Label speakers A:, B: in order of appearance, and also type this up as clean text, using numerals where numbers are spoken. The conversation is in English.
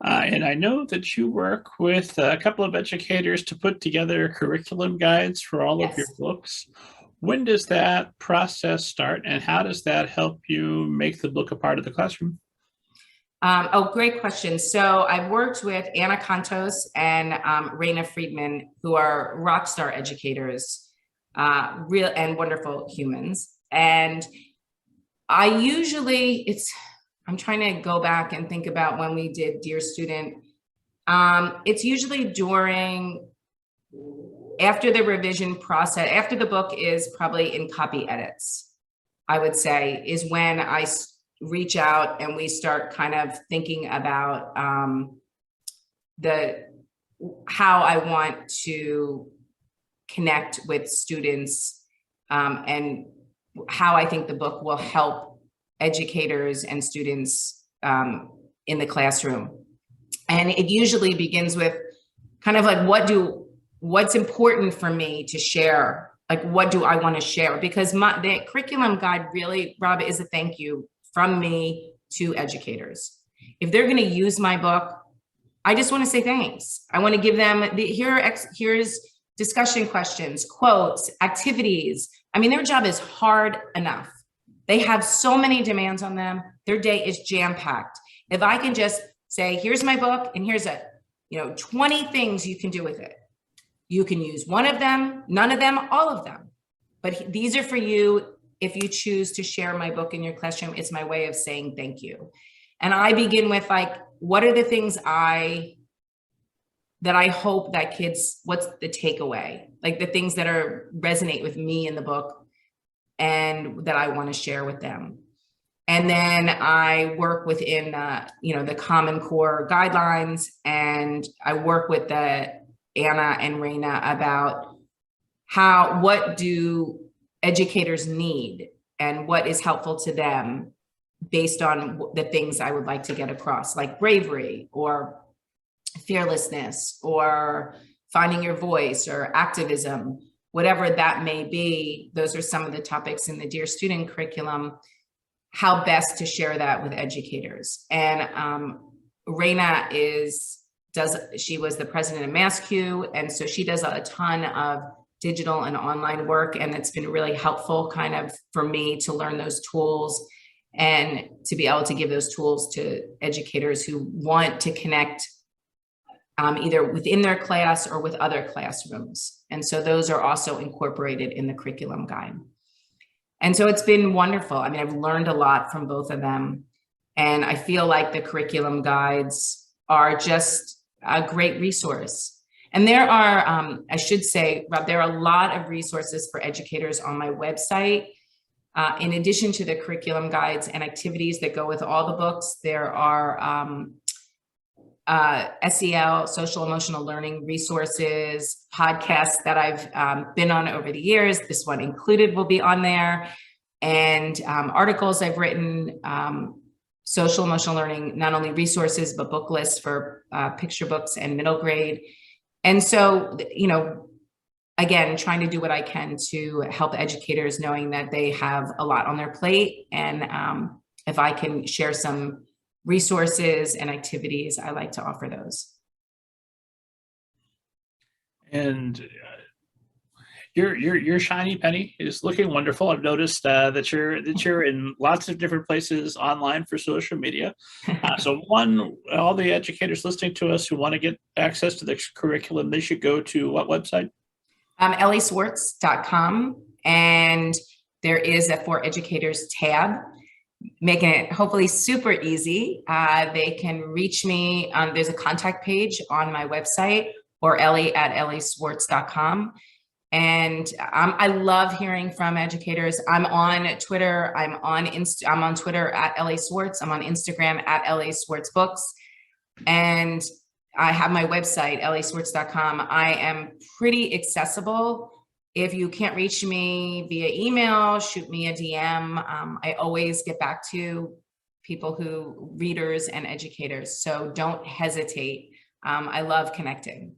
A: And I know that you work with a couple of educators to put together curriculum guides for all of your
B: Yes.
A: books. When does that process start, and how does that help you make the book a part of the classroom?
B: Oh, great question. So I've worked with Anna Contos and Raina Friedman, who are rock star educators, real and wonderful humans. And I usually, I'm trying to go back and think about when we did Dear Student. It's usually after the revision process, after the book is probably in copy edits, I would say, is when I reach out and we start kind of thinking about the how I want to connect with students, and how I think the book will help educators and students in the classroom. And it usually begins with kind of like, what's important for me to share? Like, what do I want to share? Because the curriculum guide really, Rob, is a thank you from me to educators. If they're going to use my book, I just want to say thanks. I want to give them here's discussion questions, quotes, activities. I mean, their job is hard enough. They have so many demands on them. Their day is jam-packed. If I can just say, here's my book, and here's 20 things you can do with it. You can use one of them, none of them, all of them. But these are for you. If you choose to share my book in your classroom, it's my way of saying thank you. And I begin with, like, what are the things that I hope that kids, what's the takeaway? Like the things that resonate with me in the book and that I want to share with them. And then I work within the Common Core guidelines, and I work with Anna and Raina about what do educators need and what is helpful to them based on the things I would like to get across, like bravery or fearlessness or finding your voice or activism, whatever that may be. Those are some of the topics in the Dear Student curriculum, how best to share that with educators. And Raina she was the president of MassQ, and so she does a ton of digital and online work, and it's been really helpful kind of for me to learn those tools and to be able to give those tools to educators who want to connect either within their class or with other classrooms. And so those are also incorporated in the curriculum guide. And so it's been wonderful. I mean, I've learned a lot from both of them. And I feel like the curriculum guides are just a great resource. And there are, I should say, Rob, there are a lot of resources for educators on my website. In addition to the curriculum guides and activities that go with all the books, there are SEL, social emotional learning resources, podcasts that I've been on over the years. This one included will be on there. And articles I've written, social emotional learning, not only resources, but book lists for picture books and middle grade. And so, again, trying to do what I can to help educators, knowing that they have a lot on their plate. And if I can share some resources and activities, I like to offer those.
A: And your shiny penny is looking wonderful. I've noticed that you're in lots of different places online for social media. So all the educators listening to us who want to get access to the curriculum, they should go to what website?
B: EllySwartz.com, and there is a For Educators tab, making it hopefully super easy. They can reach me. There's a contact page on my website, or Elly at EllySwartz.com. And I love hearing from educators. I'm on Twitter. I'm on Twitter at Elly Swartz. I'm on Instagram at Elly Swartz Books. And I have my website, EllySwartz.com. I am pretty accessible. If you can't reach me via email, shoot me a DM. I always get back to readers and educators. So don't hesitate. I love connecting.